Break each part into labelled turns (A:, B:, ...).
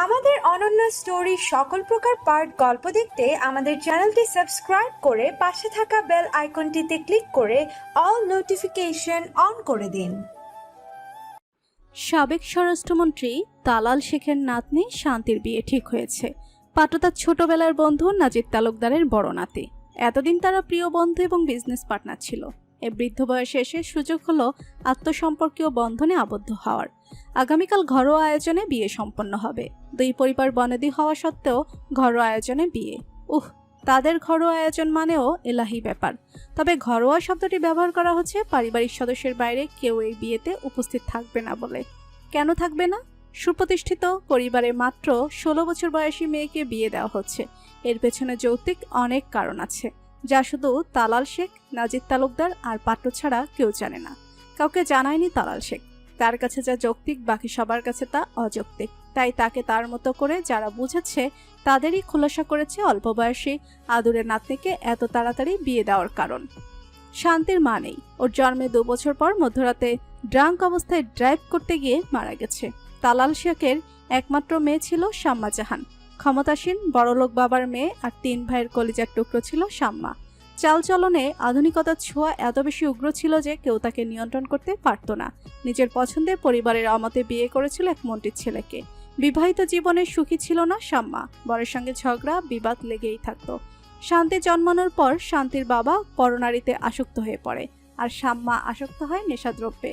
A: আমাদের অনন্য স্টোরি সকল প্রকার পার্ট গল্প দেখতে আমাদের চ্যানেলটি সাবস্ক্রাইব করে পাশে থাকা বেল আইকনটিতে ক্লিক করে অল নোটিফিকেশন অন করে দিন।
B: সাবেক স্বরাষ্ট্রমন্ত্রী তালাল শেখের নাতনি শান্তির বিয়ে ঠিক হয়েছে। পাত্র তার ছোটবেলার বন্ধু নাজিদ তালুকদারের বড় নাতি। এতদিন তারা প্রিয় বন্ধু এবং বিজনেস পার্টনার ছিল। এই বৃদ্ধ বয়সে এসে সুযোগ হলো আত্মসম্পর্কীয় বন্ধনে আবদ্ধ হওয়ার। আগামীকাল ঘরোয়া আয়োজনে বিয়ে সম্পন্ন হবে। দুই পরিবার বনেদি হওয়া সত্ত্বেও ঘরোয়া আয়োজনে বিয়ে। তাদের ঘরোয়া আয়োজন মানেও এলাহি ব্যাপার। তবে ঘরোয়া শব্দটি ব্যবহার করা হচ্ছে পারিবারিক সদস্যের বাইরে কেউ এই বিয়েতে উপস্থিত থাকবে না বলে। কেন থাকবে না? সুপ্রতিষ্ঠিত পরিবারে মাত্র 16 বছর বয়সী মেয়েকে বিয়ে দেওয়া হচ্ছে। এর পেছনে যৌক্তিক অনেক কারণ আছে, যা শুধু তালাল শেখ, নাজিদ তালুকদার আর পাত্র ছাড়া কেউ জানে না। কাউকে জানায়নি তালাল শেখ। তার কাছে যা যৌক্তিক, বাকি সবার কাছে তা অযৌক্তিক। তাই তাকে তার মতো করে যারা বুঝেছে তাদেরই খোলাসা করেছে অল্প বয়সী আদুরের নাতনিকে এত তাড়াতাড়ি বিয়ে দেওয়ার কারণ। শান্তির মা নেই। ওর জন্মে 2 বছর পর মধ্যরাতে ড্রাঙ্ক অবস্থায় ড্রাইভ করতে গিয়ে মারা গেছে। তালাল শেখের একমাত্র মেয়ে ছিল শাম্মা জাহান। ক্ষমতাসীন বড়লোক বাবার মেয়ে আর 3 ভাইয়ের কলিজার টুকরো ছিল শাম্মা। চালচলনে আধুনিকতার ছোঁয়া এত বেশি উগ্র ছিল যে কেউ তাকে নিয়ন্ত্রণ করতে পারত না। নিজের পছন্দের পরিবারের অমতে বিয়ে করেছিল এক মন্ত্রীর ছেলেকে। বিবাহিত জীবনে সুখী ছিল না শাম্মা। বরের সঙ্গে ঝগড়া বিবাদ লেগেই থাকতো। শান্তি জন্মানোর পর শান্তির বাবা পরনারীতে আসক্ত হয়ে পড়ে, আর শাম্মা আসক্ত হয় নেশাদ্রব্যে।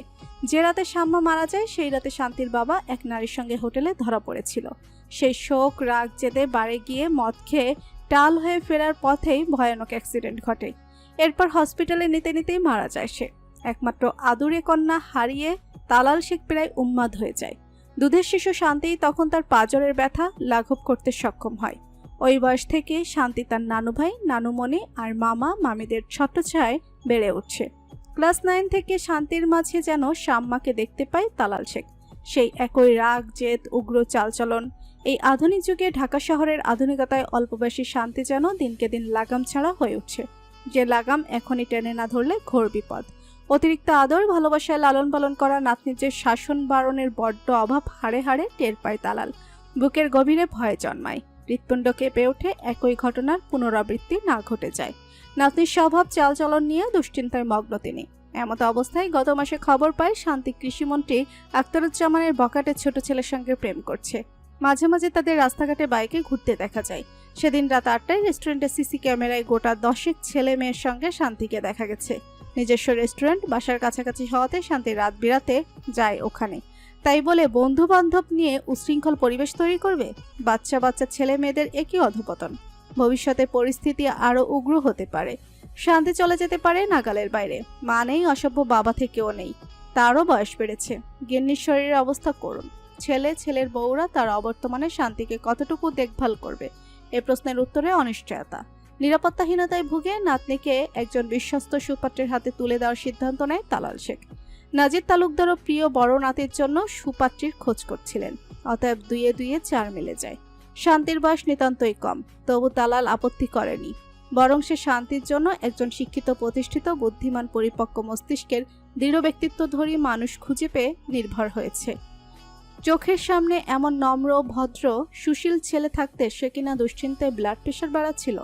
B: যে রাতে শাম্মা মারা যায় সেই রাতে শান্তির বাবা এক নারীর সঙ্গে হোটেলে ধরা পড়েছিল। সেই শোক রাগ জেদে বাড়ি গিয়ে মদ খেয়ে টাল হয়ে ফেরার পথেই ভয়ানক অ্যাক্সিডেন্ট ঘটে। এরপর হসপিটালে নিতে নিতেই মারা যায় সে। একমাত্র আদুরে কন্যা হারিয়ে তালাল শেখ প্রায় উন্মাদ হয়ে যায়। দুধের শিশু শান্তি তখন তার পাঁজরের ব্যথা লাঘব করতে সক্ষম হয়। ওই বয়স থেকে শান্তি তার নানু ভাই, নানুমণি আর মামা মামিদের ছত্রছায়ায় বেড়ে উঠছে। ক্লাস 9 থেকে শান্তির মাঝে যেন শাম্মাকে দেখতে পায় তালাল শেখ। সেই একই রাগ জেদ উগ্র চালচলন। এই আধুনিক যুগে ঢাকা শহরের আধুনিকতায় অল্পবয়সী শান্তি যেন দিনকে দিন লাগাম ছাড়া হয়ে উঠছে। যে লাগাম এখনই টেনে না ধরলে ঘোর বিপদ। অতিরিক্ত আদর ভালোবাসায় লালন পালন করা নাতনির যে শাসন বারণের বড্ড অভাব হাড়ে হাড়ে টের পায় তালাল। বুকের গভীরে ভয় জন্মায়। হৃৎপিণ্ড কেঁপে ওঠে একই ঘটনার পুনরাবৃত্তি না ঘটে যায়। নাতনির স্বভাব চালচলন নিয়ে দুশ্চিন্তায় মগ্ন তিনি। এমত অবস্থায় গত মাসে খবর পায় শান্তি কৃষিমন্ত্রী আখতারুজ্জামানের বকাটে ছোট ছেলের সঙ্গে প্রেম করছে। মাঝে মাঝে তাদের রাস্তাঘাটে বাইকে ঘুরতে দেখা যায়। সেদিন রাত 8টায় রেস্টুরেন্টের সিসি ক্যামেরায় গোটা 10 ছেলে মেয়ের সঙ্গে শান্তিকে দেখা গেছে। নিজস্ব রেস্টুরেন্ট বাসার কাছাকাছি হওয়াতে শান্তি রাত বিরাতে যায় ওখানে। তাই বলে বন্ধু বান্ধব নিয়ে উশৃঙ্খল পরিবেশ তৈরি করবে? বাচ্চা বাচ্চা ছেলে মেয়েদের একই অধপতন। ভবিষ্যতে পরিস্থিতি আরো উগ্র হতে পারে। শান্তি চলে যেতে পারে নাগালের বাইরে। মা নেই, অসভ্য বাবা থেকেও নেই। তারও বয়স বেড়েছে। গিন্নির শরীরের অবস্থা করুন। ছেলের বউরা তার অবর্তমানে শান্তিকে কতটুকু দেখভাল করবে? এ প্রশ্নের উত্তরে অনিশ্চয়তা। নিরাপত্তাহীনতায় ভুগে নাতনিকে একজন বিশ্বস্ত সুপাত্রের হাতে তুলে দেওয়ার সিদ্ধান্ত নেয় তালাল শেখ। নাজিদ তালুকদারও প্রিয় বড় নাতির জন্য সুপাত্রীর খোঁজ করছিলেন। অতএব 2 এ 2 4 মিলে যায়। শান্তির বয়স নিতান্তই কম, তবু তালাল আপত্তি করেনি। বরং সে শান্তির জন্য একজন শিক্ষিত, প্রতিষ্ঠিত, বুদ্ধিমান, পরিপক্ক মস্তিষ্কের দৃঢ় ব্যক্তিত্বধরী মানুষ খুঁজে পেয়ে নির্ভর হয়েছে। চোখের সামনে এমন নম্র, ভদ্র, সুশীল ছেলে থাকতে সে কিনা দুশ্চিন্তায় ব্লাড প্রেশার বাড়াচ্ছিল,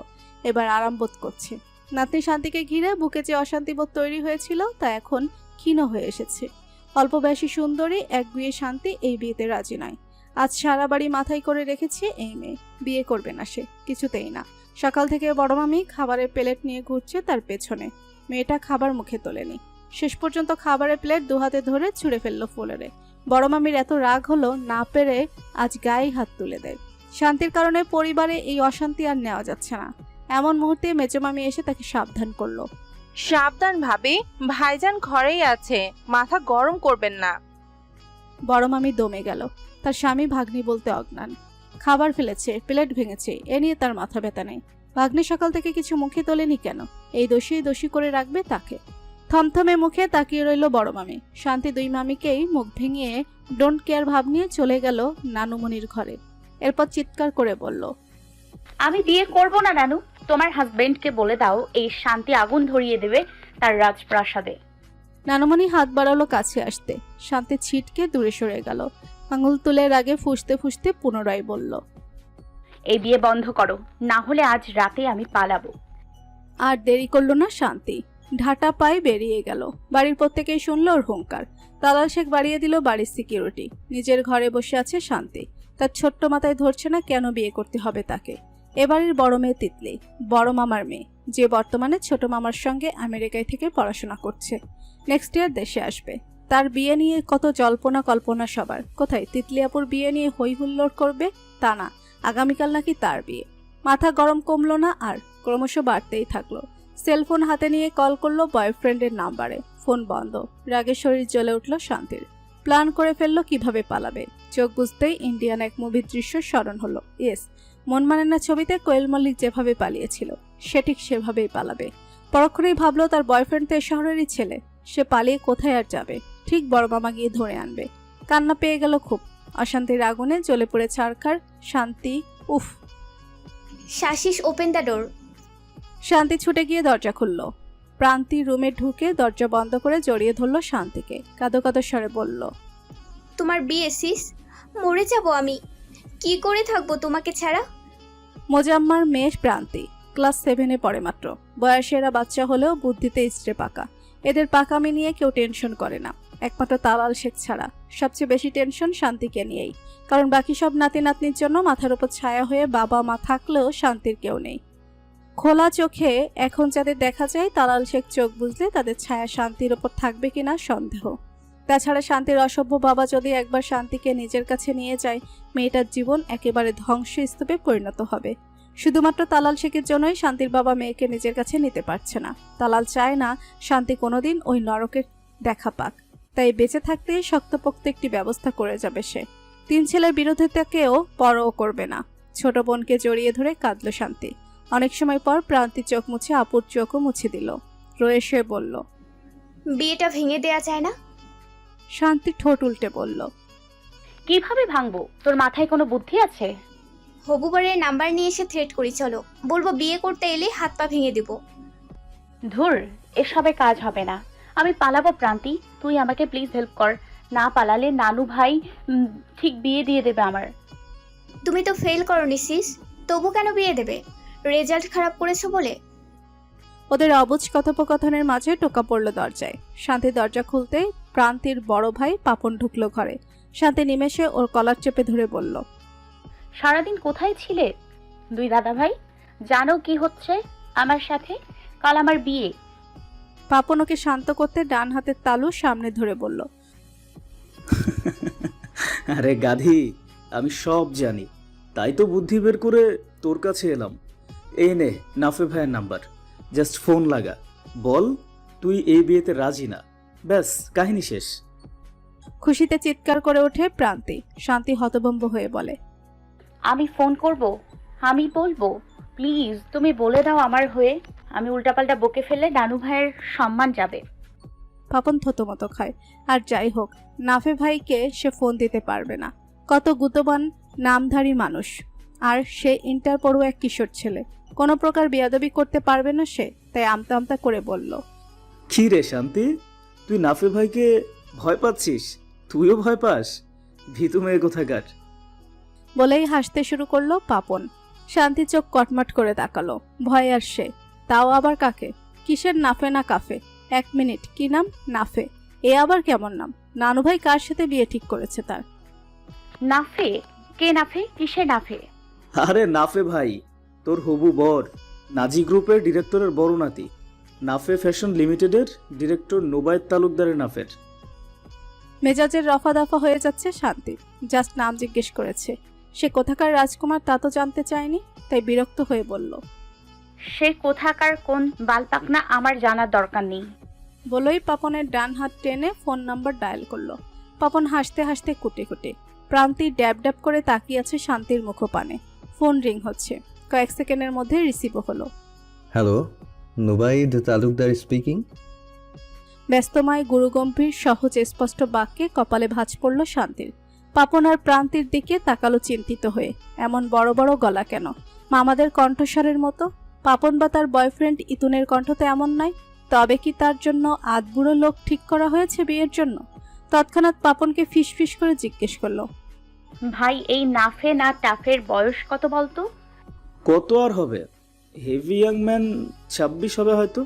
B: এবার আরাম বোধ করছে। নাতনি শান্তিকে ঘিরে বুকে যে অশান্তিবোধ তৈরি হয়েছিল তা এখন ক্ষীণ হয়ে এসেছে। অল্প বয়সী সুন্দরী একগুঁয়ে শান্তি এই বিয়েতে রাজি নয়। আজ সারা বাড়ি মাথায় করে রেখেছে এই মেয়ে। বিয়ে করবে না সে, কিছুতেই না। সকাল থেকে বড় মামি খাবারের প্লেট নিয়ে ঘুরছে তার পেছনে। মেয়েটা খাবার মুখে তোলেনি। শেষ পর্যন্ত খাবারের প্লেট 2 হাতে ধরে ছুঁড়ে ফেললো ফ্লোরে। বড় মামির এত রাগ হলো, না পেরে আজ গায়ে হাত তুলে দেয়। শান্তির কারণে পরিবারে এই অশান্তি আর নেওয়া যাচ্ছে না। এমন মুহূর্তে মেজো মামি এসে তাকে সাবধান করলো।
C: সাবধান ভাবি, ভাইজান ঘরেই আছে, মাথা গরম করবেন না।
B: বড় মামি দমে গেল। তার স্বামী ভাগ্নি বলতে অজ্ঞান। খাবার ফেলেছে, প্লেট ভেঙেছে, এ নিয়ে তার মাথা ব্যথা নেই। ভাগ্নি সকাল থেকে কিছু মুখে তোলেনি কেন? এই দোষী করে রাখবে তাকে। থমথমে মুখে তাকিয়ে রইল বড় মামি। শান্তি 2 মামিকেই মুখ ভেঙিয়ে ডোন্ট কেয়ার ভাব নিয়ে চলে গেল নানুমণির ঘরে। এরপর চিৎকার করে বলল,
D: আমি বিয়ে করব না নানু। তোমার হাজবেন্ডকে বলে দাও এই শান্তি আগুন ধরিয়ে দেবে তার রাজপ্রাসাদে।
B: নানুমণি হাত বাড়ালো কাছে আসতে। শান্তি ছিটকে দূরে সরে গেল। আঙুল তুলে রাগে ফুঁসতে ফুঁসতে পুনরায় বলল,
D: এই বিয়ে বন্ধ করো, না হলে আজ রাতে আমি পালাবো।
B: আর দেরি করলো না শান্তি। ঢাটা পায়ে বেরিয়ে গেল। বাড়ির প্রত্যেকেই শুনল ওর হুঙ্কার। তালাল শেখ বাড়িয়ে দিল বাড়ির সিকিউরিটি। নিজের ঘরে বসে আছে শান্তি। তার ছোট্ট মাথায় ধরছে না কেন বিয়ে করতে হবে তাকে। এবাড়ির বড় মেয়ে তিতলি, বড় মামার মেয়ে, যে বর্তমানে ছোট মামার সঙ্গে আমেরিকায় থেকে পড়াশোনা করছে। নেক্সট ইয়ার দেশে আসবে। তার বিয়ে নিয়ে কত জল্পনা কল্পনা সবার। কোথায় তিতলি আপুর বিয়ে নিয়ে হই হুল্লোড় করবে তা না, আগামীকাল নাকি তার বিয়ে। মাথা গরম কমলো না আর, ক্রমশ বাড়তেই থাকলো। সেলফোন হাতে নিয়ে কল করলো বয়ফ্রেন্ডের নাম্বারে। ফোন বন্ধ। রাগে শরীর জ্বলে উঠল শান্তির। প্ল্যান করে ফেললো কিভাবে পালাবে। চোখ বুঝতেই ইন্ডিয়ান এক মুভির দৃশ্য স্মরণ হলো। ইয়েস, মন মানে না ছবিতে কোয়েল মল্লিক যেভাবে পালিয়েছিল সে ঠিক সেভাবেই পালাবে। পরক্ষণেই ভাবলো তার বয়ফ্রেন্ড তো এ শহরেরই ছেলে। সে পালিয়ে কোথায় আর যাবে, ঠিক বড় মামা গিয়ে ধরে আনবে। কান্না পেয়ে গেল খুব। অশান্তির আগুনে জ্বলে পড়ে ছারখার শান্তি। উফ।
E: শাশিস, ওপেন দ্য ডোর।
B: শান্তি ছুটে গিয়ে দরজা খুলল। প্রান্তি রুমে ঢুকে দরজা বন্ধ করে জড়িয়ে ধরল শান্তিকে। কাঁদো কাঁদো স্বরে বলল,
E: তোমার বিয়ে সিস, মরে যাব আমি। কি করে থাকবো তোমাকে ছাড়া?
B: মোজাম্মার মেয়ে প্রান্তি, ক্লাস 7-এ পড়ে মাত্র। বয়সে এরা বাচ্চা হলেও বুদ্ধিতে ইস্ত্রে পাকা। এদের পাকামি নিয়ে কেউ টেনশন করে না, একমাত্র তালাল শেখ ছাড়া। সবচেয়ে বেশি টেনশন শান্তিকে নিয়েই, কারণ বাকি সব নাতি নাতনির জন্য মাথার উপর ছায়া হয়ে বাবা মা থাকলেও শান্তির কেউ নেই। খোলা চোখে এখন যাদের দেখা যায় তালাল শেখ চোখ বুঝলে তাদের ছায়া শান্তির ওপর থাকবে কিনা সন্দেহ। তাছাড়া শান্তির অসভ্য বাবা যদি একবার শান্তিকে নিজের কাছে নিয়ে যায়, মেয়েটার জীবন একেবারে ধ্বংসস্তূপে পরিণত হবে। শুধুমাত্র তালাল শেখের জন্যই শান্তির বাবা মেয়েকে নিজের কাছে নিতে পারছে না। তালাল চায় না শান্তি কোনোদিন ওই নরকের দেখা পাক, তাই বেঁচে থাকতেই শক্তপোক্ত একটি ব্যবস্থা করে যাবে সে। 3 ছেলের বিরোধিতাকেও পরও করবে না। ছোট বোনকে জড়িয়ে ধরে কাঁদল শান্তি। অনেক সময় পর প্রান্তি চোখ মুছে আপুর চোখও মুছে দিল। রয়ে সে বলল,
E: বিয়েটা ভেঙে দেয়া যায় না?
B: শান্তি ঠোঁট উল্টে বলল,
D: কিভাবে ভাঙবো? তোর মাথায় কোনো বুদ্ধি আছে?
E: হবুবারের নাম্বার নিয়ে এসে থ্রেট করি, চলো। বলবো বিয়ে করতে এলে হাত পা ভেঙে দেব।
D: ধুর, এসবে কাজ হবে না। আমি পালাবো প্রান্তি, তুই আমাকে প্লিজ হেল্প কর। না পালালে নানু ভাই ঠিক বিয়ে দিয়ে দেবে আমার।
E: তুমি তো ফেল করনি সিস, তবু কেন বিয়ে দেবে? রেজাল্ট খারাপ করেছো বলে?
B: ওদের অবুঝ কথোপকথনের মাঝে টোকা পড়ল দরজায়। শান্তি দরজা খুলতে প্রান্তির বড় ভাই পাপন ঢুকলো ঘরে। শান্তি নিমেষে ওর কলার চেপে ধরে বলল,
D: সারাদিন কোথায় ছিলে দুই দাদা ভাই? জানো কি হচ্ছে আমার সাথে? কাল আমার বিয়ে।
B: পাপন ওকে শান্ত করতে ডান হাতের তালু সামনে ধরে বলল,
F: আরে গাধি, আমি সব জানি, তাই তো বুদ্ধি বের করে তোর কাছে এলাম। এই নে নাফে ভাইয়ের নাম্বার, জাস্ট ফোন লাগা, বল তুই এই বিয়েতে রাজি না, ব্যাস কাহিনী শেষ।
B: খুশিতে চিৎকার করে ওঠে প্রান্তি। শান্তি হতভম্ব হয়ে বলে,
D: আমি ফোন করব, আমি বলবো। প্লিজ তুমি বলে দাও আমার হয়ে। আমি উল্টাপাল্টা বকে ফেললে নানু ভাইয়ের সম্মান যাবে।
B: পাপন থতমত খায়। আর যাই হোক, নাফে ভাইকে সে ফোন দিতে পারবে না। কত গুতবান নামধারী মানুষ, আর সে ইন্টার পড়ুয়া এক কিশোর ছেলে। কোনো প্রকার বেয়াদবি করতে পারবে না সে, তাই আমতা আমতা করে বলল,
F: কি রে শান্তি, তুই নাফে ভাইকে ভয় পাচ্ছিস? তুইও ভয় পাস, ভীতু মেয়ে কোথাকার।
B: বলেই হাসতে শুরু করলো পাপন। শান্তি চোখ কটমট করে তাকালো। ভয় আর সে, তাও আবার কাকে? কিসের নাফে না কাফে? 1 মিনিট, কি নাম? নাফে। এ আবার কেমন নাম? নানু ভাই কার সাথে বিয়ে ঠিক করেছে তার?
D: নাফে? কে নাফে? কিসে নাফে?
F: আরে নাফে ভাই, তোর হবু বর, নাজি গ্রুপের ডিরেক্টরের বড় নাতি, নাফে ফ্যাশন লিমিটেডের ডিরেক্টর নোবায়েত তালুকদারের নাফের।
B: মেজাজের রফা দফা হয়ে যাচ্ছে শান্তি। জাস্ট নাম জিজ্ঞেস করেছে। সে কোথাকার রাজকুমার তা তো জানতে চায়নি, তাই বিরক্ত হয়ে বলল,
D: সে কোথাকার কোন বালপাকনা আমার জানার দরকার নেই।
B: বলেই পাপনের ডান হাত টেনে ফোন নাম্বার ডায়াল করলো। পাপন হাসতে হাসতে কুটে কুটে। প্রান্তি ড্যাব ড্যাব করে তাকিয়ে আছে শান্তির মুখপানে। ফোন রিং হচ্ছে। কয়েক সেকেন্ডের মধ্যে রিসিভও হলো।
G: Hello, Nobaid Talukdar speaking.
B: ব্যস্তময় গুরুগম্ভীর সহজ স্পষ্ট বাক্যে কপালে ভাঁজ পড়ল শান্তির। পাপন আর প্রান্তির দিকে তাকালো চিন্তিত হয়ে। এমন বড় বড় গলা কেন? মামাদের কণ্ঠস্বরের মতো। পাপন বা তার বয়ফ্রেন্ড ইতুনের কণ্ঠ তো এমন নয়। তবে কি তার জন্য আধবুড়ো লোক ঠিক করা হয়েছে বিয়ের জন্য? তৎক্ষণাৎ পাপনকে ফিসফিস করে জিজ্ঞেস করলো,
D: ভাই এই নাফে না টাফের বয়স কত বলতো?
F: কত আর হবে? হেভি ইয়াং ম্যান 26 হবে হয়তো।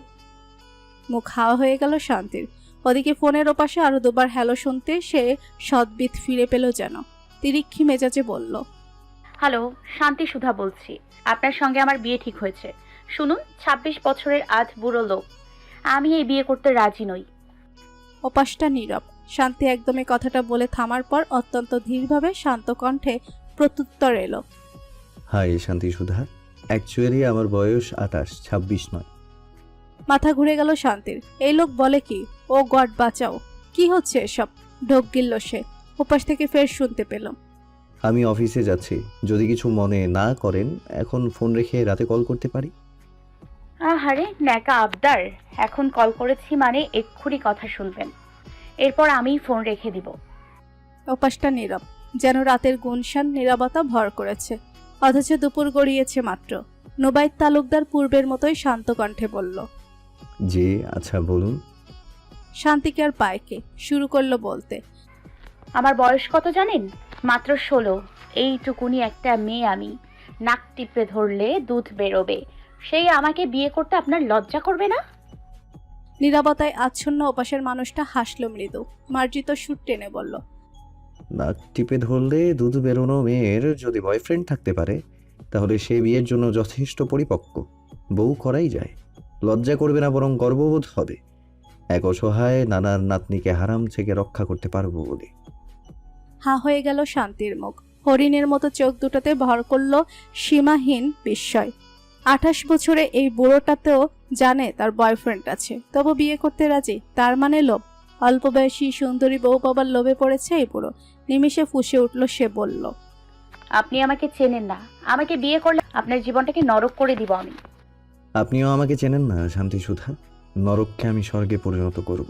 B: মুখ হাওয়া হয়ে গেল শান্তির। ওদিকে ফোনের ওপাশে আরো দুবার হ্যালো শুনতে সে সদ্বিত ফিরে পেল যেন। তিরিক্ষি মেজাজে বলল,
D: হ্যালো, শান্তি সুধা বলছি। আপনার সঙ্গে আমার বিয়ে ঠিক হয়েছে। শুনুন, 26 বছরের আধ বুড়ো লোক, আমি এই বিয়ে করতে রাজি নই।
B: ওপাশটা নীরব। শান্তি একদমই কথাটা বলে থামার পর অত্যন্ত ধীরভাবে শান্ত কণ্ঠে প্রত্যুত্তর এলো,
G: হাই শান্তি সুধা, অ্যাকচুয়ালি আমার বয়স 28, 26 নয়।
B: মাথা ঘুরে গেল শান্তির। এই লোক বলে কি? ও গড বাঁচাও, কি হচ্ছে এসব? ঢোক গিলল সে। ওপাশ থেকে ফের শুনতে পেল,
G: আমি অফিসে যাচ্ছি, যদি কিছু মনে না করেন এখন ফোন রেখে রাতে কল করতে পারি।
D: আহারে ন্যাকা আবদার, এখন কল করেছি মানে এক্ষুনি কথা শুনবেন, এরপর আমিই ফোন রেখে দিব।
B: ওপাশটা নীরব, যেন রাতের গুনশান নীরবতা ভর করেছে। অথচ দুপুর গড়িয়েছে মাত্র। নোবাইত তালুকদার পূর্বের মতোই শান্ত কণ্ঠে বলল,
G: জি আচ্ছা বলুন।
B: শান্তিকে আর পায়কে শুরু করলো বলতে,
D: আমার বয়স কত জানেন? মাত্র 16। এইটুকুনি একটা মেয়ে আমি, নাক টিপে ধরলে দুধ বেরোবে, সেই আমাকে বিয়ে করতে আপনার লজ্জা করবে না?
B: নীরবতায় আচ্ছন্ন ওপাশের মানুষটা হাসল মৃদু, মার্জিত সুর টেনে বলল,
G: নাক টিপে ধরলে দুধ বেরোনো মেয়ের যদি বয়ফ্রেন্ড থাকতে পারে তাহলে সে বিয়ের জন্য যথেষ্ট পরিপক্ক। বউ করাই যায়, লজ্জা করবে না বরং গর্ববোধ হবে, এক অসহায় নানার নাতনিকে হারাম থেকে রক্ষা করতে পারবো বলে।
B: হা হয়ে গেল শান্তির মুখ। হরিণের মতো চোখ দুটোতে ভর করল সীমাহীন বিস্ময়। 28 বছরে এই বুড়োটাতেও জানে তার বয়ফ্রেন্ড আছে, তবু বিয়ে করতে রাজি। তার মানে লোভ। অল্প বয়সী সুন্দরী বউ পাবার লোভে পড়েছে এই বুড়ো। নিমিষে ফুঁসে উঠল সে, বলল,
D: আপনি আমাকে চেনেন না, আমাকে বিয়ে করলে আপনার জীবনটাকে নরক করে দিব আমি।
G: আপনিও আমাকে চেনেন না শান্তি সুধা, নরককে আমি স্বর্গে পরিণত করব।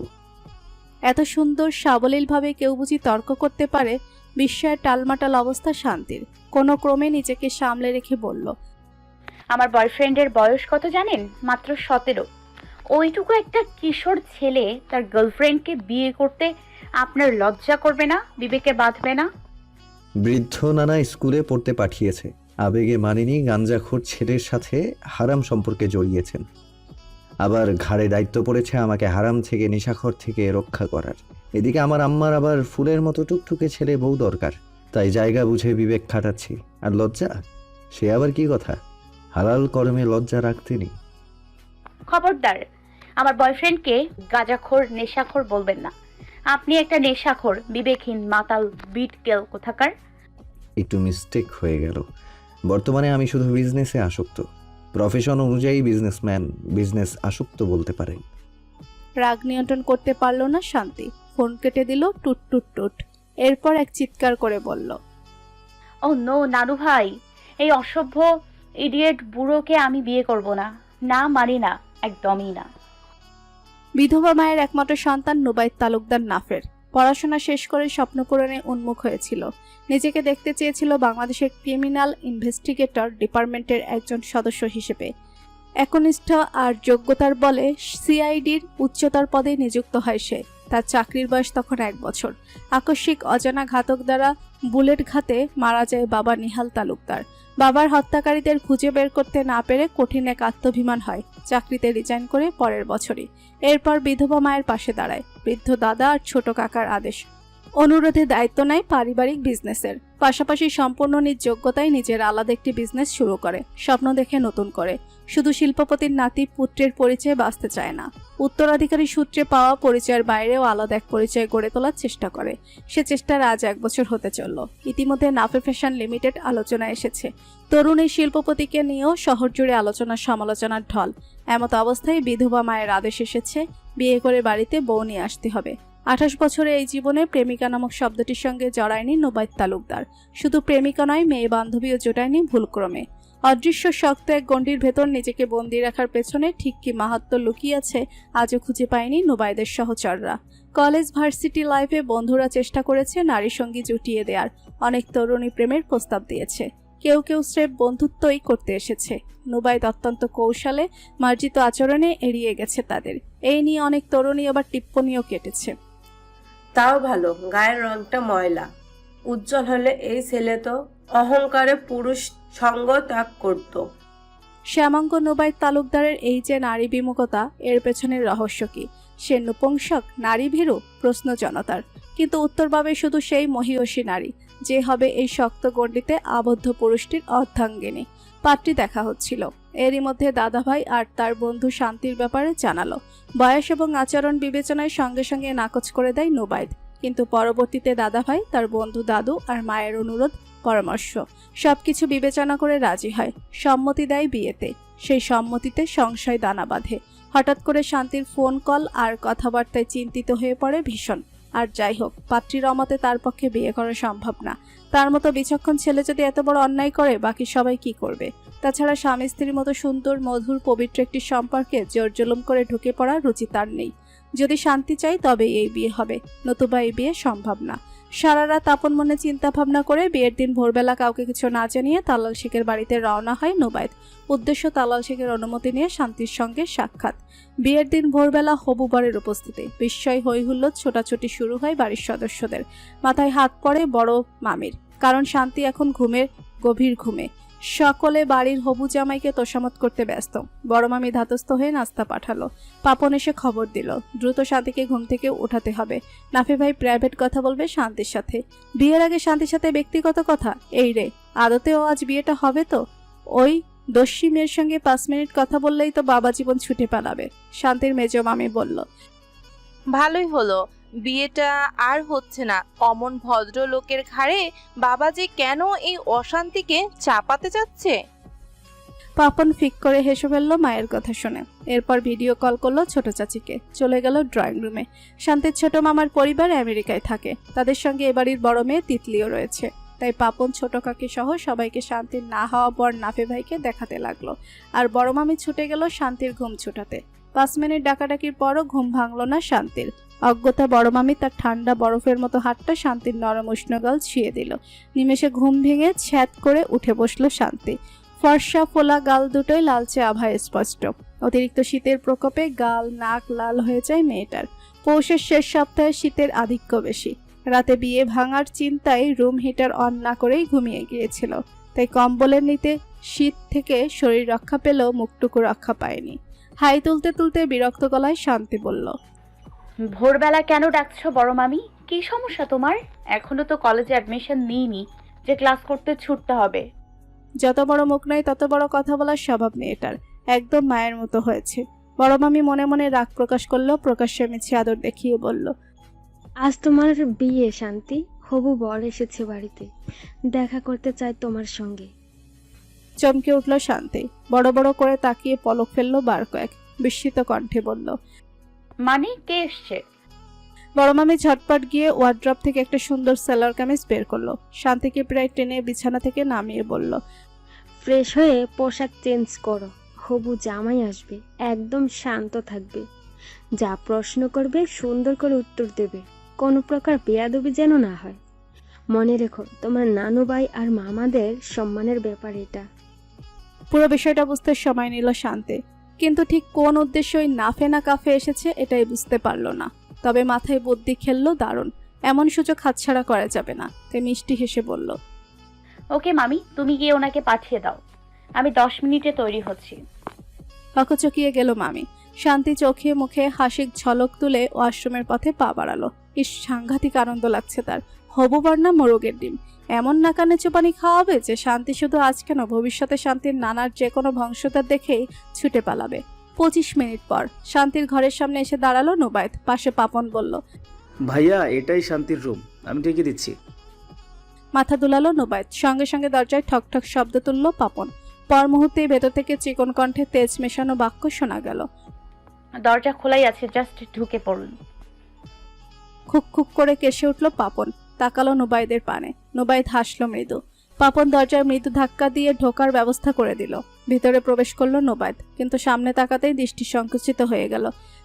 B: এত সুন্দর সাবলীলভাবে কেউ বুঝি তর্ক করতে পারে? বিস্ময়ের টালমাটাল অবস্থা শান্তির। কোনো ক্রমে নিজেকে সামলে রেখে বলল,
D: আমার বয়ফ্রেন্ডের বয়স কত জানেন? মাত্র 17। ওইটুকু একটা কিশোর ছেলে তার গার্লফ্রেন্ডকে বিয়ে করতে আপনার লজ্জা করবে না? বিবেকে বাঁধবে না?
G: বৃদ্ধ নানা স্কুলে পড়তে পাঠিয়েছে, আবেগে মানেনি গাঞ্জাখোর ছেলের সাথে হারাম সম্পর্কে জড়িয়েছেন। আবার ঘাড়ে দায়িত্ব পড়েছে আমাকে হারাম থেকে নেশাখোর থেকে রক্ষা করার। এদিকে আমার আম্মার আবার ফুলের মতো টুকটুকে ছেলে বউ দরকার, তাই জায়গা বুঝে বিবেক খাটাচ্ছি। আর লজ্জা, সে আবার কি কথা? হালাল কর্মে লজ্জা রাখতে নেই।
D: খবরদার, আমার বয়ফ্রেন্ডকে গাঁজাখোর নেশাখোর বলবেন না। আপনি একটা নেশাখোর, বিবেকহীন, মাতাল, বিটকেল কোথাকার।
G: একটু মিস্টেক হয়ে গেল। বর্তমানে আমি শুধু বিজনেসে আসক্ত। প্রফেশন অনুযায়ী বিজনেসম্যান, বিজনেস আসক্ত বলতে পারেন।
B: রাগ নিয়ন্ত্রণ করতে পারল না শান্তি। ফোন কেটে দিল টুট টুট টুট। এরপর এক চিৎকার করে বলল,
D: ও নো নানু ভাই, এই অসভ্য ইডিয়েট বুড়োকে আমি বিয়ে করব না। না মানি না, একদমই না।
B: বিধবা মায়ের একমাত্র সন্তান নোবাইত তালুকদার নাফের। পড়াশোনা শেষ করে স্বপ্ন পূরণে উন্মুখ হয়েছিল। নিজেকে দেখতে চেয়েছিল বাংলাদেশের ক্রিমিনাল ইনভেস্টিগেটর ডিপার্টমেন্টের একজন সদস্য হিসেবে। একনিষ্ঠ আর যোগ্যতার বলে সিআইডির উচ্চতর পদে নিযুক্ত হয় সে। তার চাকরির বয়স তখন 1 বছর। আকস্মিক অজানা ঘাতক দ্বারা বুলেট ঘাতে মারা যায় বাবা নিহাল তালুকদার। বাবার হত্যাকারীদের খুঁজে বের করতে না পেরে কঠিন এক আত্মাভিমান হয়। চাকরিতে রিজাইন করে পরের বছরই। এরপর বিধবা মায়ের পাশে দাঁড়ায়। বৃদ্ধ দাদা আর ছোট কাকার আদেশ অনুরোধে দায়িত্ব নেয় পারিবারিক বিজনেসের। পাশাপাশি সম্পূর্ণ নিজ যোগ্যতায় নিজের আলাদা একটি বিজনেস শুরু করে। স্বপ্ন দেখে নতুন করে। শুধু শিল্পপতির নাতি পুত্রের পরিচয় বাঁচতে চায় না, উত্তরাধিকারী সূত্রে পাওয়া পরিচয়ের বাইরেও আলাদা এক পরিচয় গড়ে তোলার চেষ্টা করে। সে চেষ্টার আজ 1 বছর হতে চলল। ইতিমধ্যে নাফে ফ্যাশন লিমিটেড আলোচনায় এসেছে। তরুণ এই শিল্পপতিকে নিয়েও শহর জুড়ে আলোচনা সমালোচনার ঢল। এমত অবস্থায় বিধবা মায়ের আদেশ এসেছে, বিয়ে করে বাড়িতে বউ নিয়ে আসতে হবে। 28 বছরে এই জীবনে প্রেমিকা নামক শব্দটির সঙ্গে জড়ায়নি নোবাইত তালুকদার। শুধু প্রেমিকা নয়, মেয়ে বান্ধবীও জোটায়নি ভুলক্রমে। অদৃশ্য শক্ত এক গণ্ডির ভেতর নিজেকে বন্দি রাখার পেছনে ঠিক কি মাহাত্ম্য লুকিয়ে আছে আজও খুঁজে পায়নি নোবাইদের সহচররা। কলেজ ভার্সিটি লাইফে বন্ধুরা চেষ্টা করেছে নারী সঙ্গী জুটিয়ে দেওয়ার। অনেক তরুণী প্রেমের প্রস্তাব দিয়েছে। কেউ কেউ স্রেফ বন্ধুত্বই করতে এসেছে। নুবাইদ অত্যন্ত কৌশলে মার্জিত আচরণে এড়িয়ে গেছে তাদের। এই নিয়ে অনেক তরুণী আবার টিপ্পনিও কেটেছে।
H: তাও ভালো, গায়ের রংটা ময়লা। উজ্জ্বল হলে এই ছেলে তো অহংকারে পুরুষ সঙ্গ ত্যাগ করত।
B: শ্যামাঙ্গ নুবাইদ তালুকদারের এই যে নারী বিমুখতা, এর পেছনের রহস্য কি? সে নপুংসক, নারী ভীরু? প্রশ্ন জনতার। কিন্তু উত্তর পাবে শুধু সেই মহীয়সী নারী, যে হবে এই শক্ত গণ্ডিতে আবদ্ধ পুরুষটির অর্ধাঙ্গিনী। পাত্রী দেখা হচ্ছিল। এরই মধ্যে দাদাভাই আর তার বন্ধু শান্তির ব্যাপারে জানালো। বয়স এবং আচরণ বিবেচনায় সঙ্গে সঙ্গে নাকচ করে দেয় নুবাইদ। কিন্তু পরবর্তীতে দাদাভাই, তার বন্ধু দাদু আর মায়ের অনুরোধ পরামর্শ সবকিছু বিবেচনা করে রাজি হয়, সম্মতি দেয় বিয়েতে। সেই সম্মতিতে সংশয় দানা বাঁধে। হঠাৎ করে শান্তির ফোন কল আর কথাবার্তায় চিন্তিত হয়ে পড়ে ভীষণ। আর যাই হোক, পাত্রীর অমতে তার পক্ষে বিয়ে করা সম্ভব না। তার মতো বিচক্ষণ ছেলে যদি এত বড় অন্যায় করে, বাকি সবাই কি করবে? তাছাড়া স্বামী স্ত্রীর মতো সুন্দর, মধুর, পবিত্র একটি সম্পর্কে জোর জুলুম করে ঢুকে পড়ার রুচি তার নেই। যদি শান্তি চাই তবে এই বিয়ে হবে, নতুবা এই বিয়ে সম্ভব না। সারা রাত আপন মনে চিন্তা ভাবনা করে বিয়ের দিন ভোরবেলা কাউকে কিছু না জানিয়ে তালাল শেখের বাড়িতে রওনা হয় নুবাইদ। উদ্দেশ্য তালাল শেখের অনুমতি নিয়ে শান্তির সঙ্গে সাক্ষাৎ। বিয়ের দিন ভোরবেলা হবু বরের উপস্থিতি। বিস্ময় হইহুল্লোড়, ছোটাছুটি শুরু হয় বাড়ির সদস্যদের। মাথায় হাত পড়ে বড় মামির, কারণ শান্তি এখন গভীর ঘুমে। সকলে বাড়ির হবু জামাইকে তোষামত করতে ব্যস্ত। বড় মামি ধাতস্থ হয়ে নাস্তা পাঠালো। পাপন এসে খবর দিল, দ্রুত শান্তিকে ঘুম থেকে উঠাতে হবে। নাফি ভাই প্রাইভেট কথা বলবে শান্তির সাথে। বিয়ের আগে শান্তির সাথে ব্যক্তিগত কথা? এই রে, আদতেও আজ বিয়েটা হবে তো? ওই দস্যি মেয়ের সঙ্গে 5 মিনিট কথা বললেই তো বাবা জীবন ছুটে পালাবে। শান্তির মেজ মামি বলল,
C: ভালোই হলো, বিয়েটা আর হচ্ছে না। অমন ভদ্র লোকের ঘাড়ে বাবাজি কেন এই অশান্তিকে চাপাতে যাচ্ছে?
B: পাপন ফিক করে হেসে ফেলল মায়ের কথা শুনে। এরপর ভিডিও কল করলো ছোট চাচিকে। চলে গেল ড্রয়িং রুমে। শান্তির ছোট মামার পরিবার আমেরিকায় থাকে। তাদের সঙ্গে এবাড়ির বড় মেয়ে তিতলিও রয়েছে। তাই পাপন ছোট কাকি সহ সবাইকে শান্তির না হওয়া বর নাফে ভাইকে দেখাতে লাগলো। আর বড় মামি ছুটে গেল শান্তির ঘুম ছুটাতে। 5 মিনিট ডাকাডাকির পরও ঘুম ভাঙল না শান্তির। অজ্ঞতা বড় মামি তার ঠান্ডা বরফের মতো হাতটা শান্তির নরম উষ্ণ গাল ছুঁয়ে দিল। নিমেষে ঘুম ভেঙে ছ্যাদ করে উঠে বসলো শান্তি। ফর্সা ফোলা গাল দুটোই লালচে আভায় স্পষ্ট। অতিরিক্ত শীতের প্রকোপে গাল, নাক লাল হয়ে যায় মেয়েটার। পৌষের শেষ সপ্তাহে শীতের আধিক্য বেশি। রাতে বিয়ে ভাঙার চিন্তায় রুম হিটার অন না করেই ঘুমিয়ে গিয়েছিল। তাই কম্বলের নিতে শীত থেকে শরীর রক্ষা পেলেও মুখটুকু রক্ষা পায়নি। হাই তুলতে তুলতে বিরক্ত গলায় শান্তি বলল,
D: ভোরবেলা কেন ডাকছো বড় মামি? কি সমস্যা তোমার? এখনো তো কলেজে অ্যাডমিশন নিইনি যে ক্লাস করতে ছুটতে হবে।
B: যত বড় মুখ নাই তত বড় কথা বলার স্বভাব মেয়েটার। একদম মায়ের মতো হয়েছে। বড় মামি মনে মনে রাগ প্রকাশ করলো, প্রকাশ্যে মিছে আদর দেখিয়ে বলল,
I: আজ তোমার বিয়ে শান্তি, হবু বর এসেছে বাড়িতে, দেখা করতে চাই তোমার সঙ্গে।
B: চমকে উঠল শান্তি। বড় বড় করে তাকিয়ে পলক ফেললো বার কয়েক। বিস্মিত কণ্ঠে বলল,
D: মানে কে এসছে?
B: বড় মামি ঝটপট গিয়ে ওয়ার্ড্রপ থেকে একটা সুন্দর সেলার কামিজ বের করলো। শান্তিকে প্রায় টেনে বিছানা থেকে নামিয়ে বলল,
I: ফ্রেশ হয়ে পোশাক চেঞ্জ করো, হবু জামাই আসবে, একদম শান্ত থাকবে, যা প্রশ্ন করবে সুন্দর করে উত্তর দেবে, কোনো প্রকার বেয়াদবি যেন না হয়। মনে রেখো তোমার নানু ভাই আর মামাদের সম্মানের ব্যাপার এটা।
B: পুরো বিষয়টা বুঝতে সময় নিল শান্তি, কিন্তু ঠিক কোন উদ্দেশ্যে ওই নাফে না কাফে এসেছে এটাই বুঝতে পারলো না। তবে মাথায় বুদ্ধি খেললো দারুণ। এমন সুযোগ হাতছাড়া করা যাবে না। তাই মিষ্টি হেসে বলল,
D: ওকে মামি, তুমি গিয়ে ওনাকে পাঠিয়ে দাও, আমি 10 মিনিটে তৈরি হচ্ছি।
B: হকচকিয়ে গেল মামি। শান্তি চোখে মুখে হাসির ঝলক তুলে ওয়াশরুমের পথে পা বাড়ালো। ইস, সাংঘাতিক আনন্দ লাগছে তার। হবু বর না মোরগের ডিম, এমন নাকানে চোপানি খাওয়াবে যে শান্তি শুধু আজ কেন, ভবিষ্যতে শান্তির নানার যে কোনো বংশধর দেখেই ছুটে পালাবে। 25 মিনিট পর শান্তির ঘরের সামনে এসে দাঁড়ালো নুবাইদ। পাশে পাপন বলল,
F: ভাইয়া এটাই শান্তির রুম, আমি ঢেকে দিচ্ছি।
B: মাথা দুলালো নুবাইদ। সঙ্গে সঙ্গে দরজায় ঠক ঠক শব্দ তুলল পাপন। পর মুহূর্তেই ভেতর থেকে চিকন কণ্ঠে তেজ মেশানো বাক্য শোনা গেল,
D: দরজা খোলাই আছে, জাস্ট ঢুকে পড়ুন।
B: খুক খুক করে কেসে উঠল পাপন। তাকালো নুবাইদের পানে। নুবাইদ হাসলো মৃদু। পাপন দরজার মৃদু ধাক্কা দিয়ে ঢোকার ব্যবস্থা করে দিল। ভিতরে প্রবেশ করলো নুবাইদ, কিন্তু সামনে তাকাতেই দৃষ্টি সংকুচিত হয়ে গেল।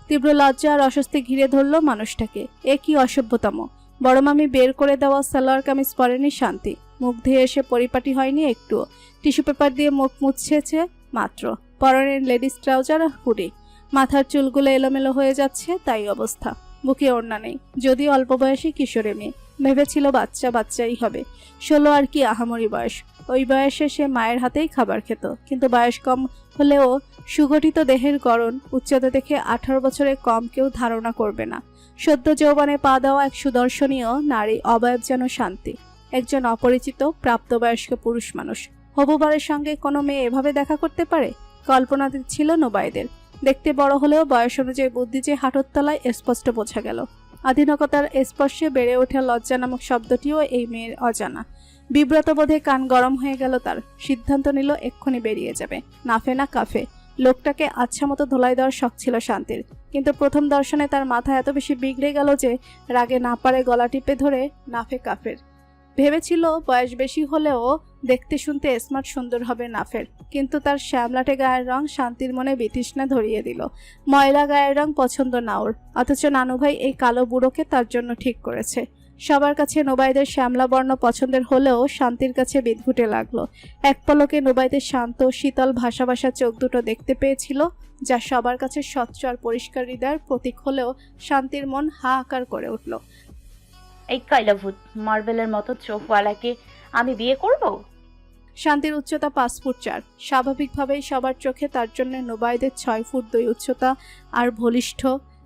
B: তীব্র লজ্জা আর অস্বস্তি ঘিরে ধরল মানুষটাকে। এ কি অসভ্যতম! বড় মামি বের করে দেওয়া সালোয়ার কামিজ পরেনি শান্তি। মুখ ধুয়ে এসে পরিপাটি হয়নি একটুও। টিস্যু পেপার দিয়ে মুখ মুছেছে মাত্র। পরনে লেডিস ট্রাউজার আর হুডি। মাথার চুলগুলো এলোমেলো হয়ে যাচ্ছে, তাই অবস্থা। বুকে ওড়না নেই, যদিও অল্প বয়সী কিশোরী মেয়ে। ভেবেছিল বাচ্চাই হবে। 16 আর কি আহামরি বয়স। ওই বয়সে সে মায়ের হাতেই খাবার খেত, কিন্তু বয়স কম হলেও সুগঠিত দেহের গড়ন, উচ্চতা দেখে 18 বছরের কম কেউ ধারণা করবে না। সদ্য যৌবনে পা দেওয়া এক সুদর্শনীয় নারী অবয়ব যেন শান্তি। একজন অপরিচিত প্রাপ্তবয়স্ক পুরুষ মানুষ। হবুবারের সঙ্গে কোনো মেয়ে এভাবে দেখা করতে পারে? কল্পনাতে ছিল নোবাইদের। দেখতে বড় হলেও বয়স অনুযায়ী বুদ্ধি যে হাঁটুর তলায় স্পষ্ট বোঝা গেল। আধুনিকতার স্পর্শে বেড়ে ওঠা লজ্জা নামক শব্দটিও এই মেয়ের অজানা। বিব্রত বোধে কান গরম হয়ে গেল তার। সিদ্ধান্ত নিল এক্ষুনি বেরিয়ে যাবে, নাফে না কাফে। লোকটাকে আচ্ছা মতো ধোলাই দেওয়ার শখ ছিল শান্তির, কিন্তু প্রথম দর্শনে তার মাথা এত বেশি বিগড়ে গেল যে রাগে না পারে গলা টিপে ধরে নাফে কাফের। ভেবেছিল বয়স বেশি হলেও দেখতে শুনতে স্মার্ট সুন্দর হবে নাফের, কিন্তু তার শ্যামলাটে গায়ের রং শান্তির মনে বিতৃষ্ণা ধরিয়ে দিল। ময়লা গায়ের রং পছন্দ না ওর, অথচ নানু ভাই এই কালো বুড়োকে তার জন্য ঠিক করেছে। সবার কাছে নোবাইদের শ্যামলা বর্ণ পছন্দের হলেও শান্তির কাছে বিদঘুটে লাগলো। এক পলকে নোবাইদের শান্ত শীতল ভাষা চোখ দুটো দেখতে পেয়েছিল, যা সবার কাছে স্বচ্ছ আর পরিষ্কার হৃদয়ের প্রতীক হলেও শান্তির মন হাহাকার করে উঠল।
D: এই কয়লাভূত মার্বেলের মতো চোখওয়ালাকে আমি বিয়ে করব?
B: শান্তির উচ্চতা 5 ফুট 4। স্বাভাবিকভাবেই সবার চোখে তার জন্য নোবাইদের 6 ফুট 2 উচ্চতা আর বলিষ্ঠ